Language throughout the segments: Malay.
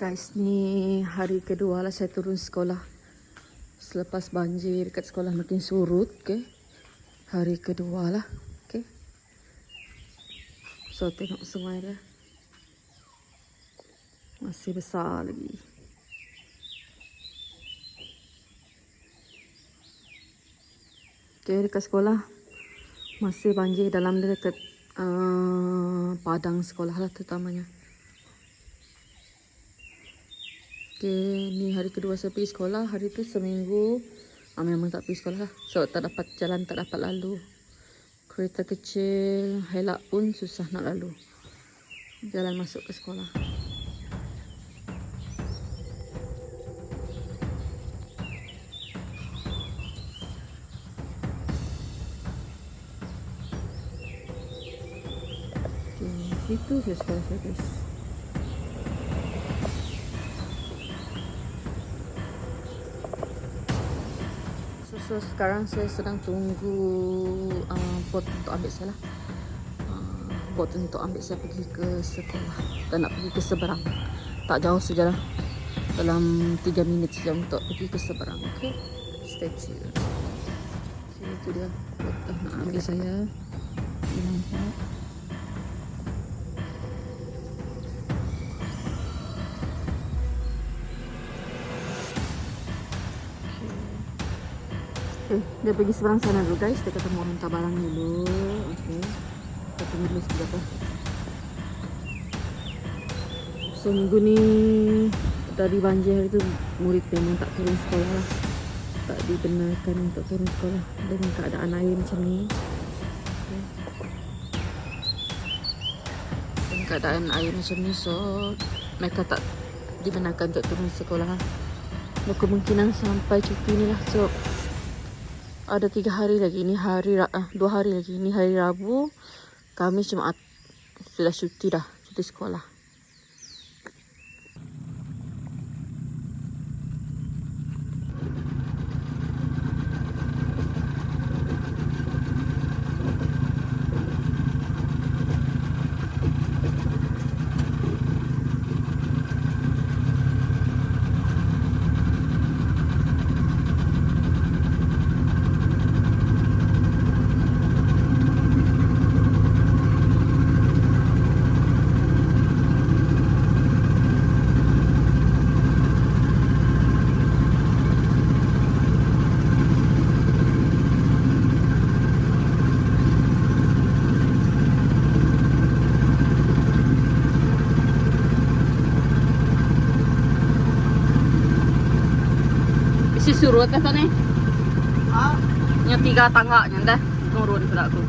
Guys, ni hari kedua lah saya turun sekolah. Selepas banjir dekat sekolah makin surut, okay. Hari kedua lah, okay. So tengok sungai dia. Masih besar lagi. Okay, dekat sekolah masih banjir dalam dia dekat padang sekolah lah terutamanya. Okay, ni hari kedua saya pergi sekolah. Hari tu seminggu memang tak pergi sekolah lah. So tak dapat jalan, tak dapat lalu. Kereta kecil, helak pun susah nak lalu. Jalan masuk ke sekolah. Okay, itu je sekolah saya guys. So sekarang saya sedang tunggu bot untuk ambil saya lah. Bot untuk ambil saya pergi ke sekolah. Dan nak pergi ke seberang. Tak jauh sajalah. Dalam 3 minit saja untuk pergi ke seberang. Okay, stay tune. Okay, itu dia bot dah nak ambil saya. Nampak. Okay, dia pergi seberang sana dulu guys. Dia kata mau minta barang dulu. Okay, kita tunggu dulu sekejap lah. So minggu ni dari banjir hari tu murid memang tak turun sekolah lah. Tak dibenarkan untuk turun sekolah dengan keadaan air macam ni. Okay. Dengan keadaan air macam ni, so mereka tak dibenarkan untuk turun sekolah. Kemungkinan sampai cuti ni lah. So ada 3 hari lagi. Ini hari 2 hari lagi. Ini hari Rabu, Khamis, Jumaat. Sudah cuti dah. Cuti sekolah. Si surut lah ni. Yang 3 tangganya dah turun pula tu.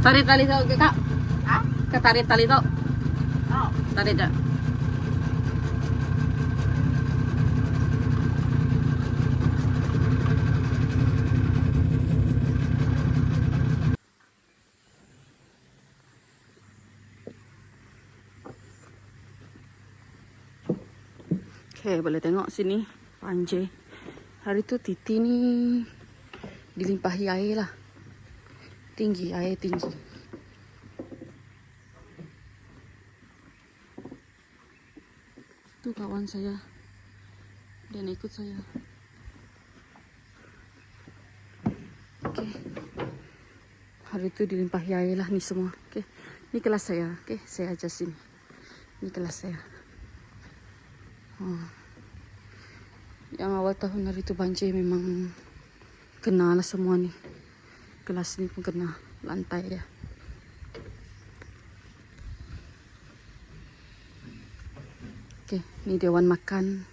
Tarik tali tu ke kak? Kak tarik tali tu. Tarik je. Okay, boleh tengok sini banjir. Hari tu Titi ni dilimpahi air lah. Tinggi, air tinggi. Tu kawan saya. Dia nak ikut saya. Okay. Hari tu dilimpahi air lah ni semua. Okay. Ni kelas saya. Okay. Saya ajar sini. Ni kelas saya. Yang awal tahun hari tu banjir memang kena lah semua ni. Kelas ni pun kena lantai dia. Okay, ni dewan makan.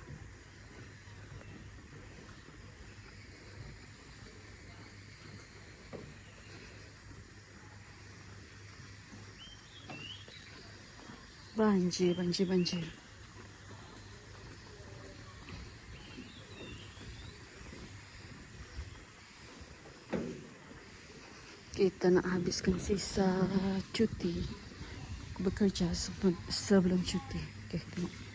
Banjir, banjir, banjir. Kita nak habiskan sisa cuti bekerja sebelum cuti. Okay, tengok.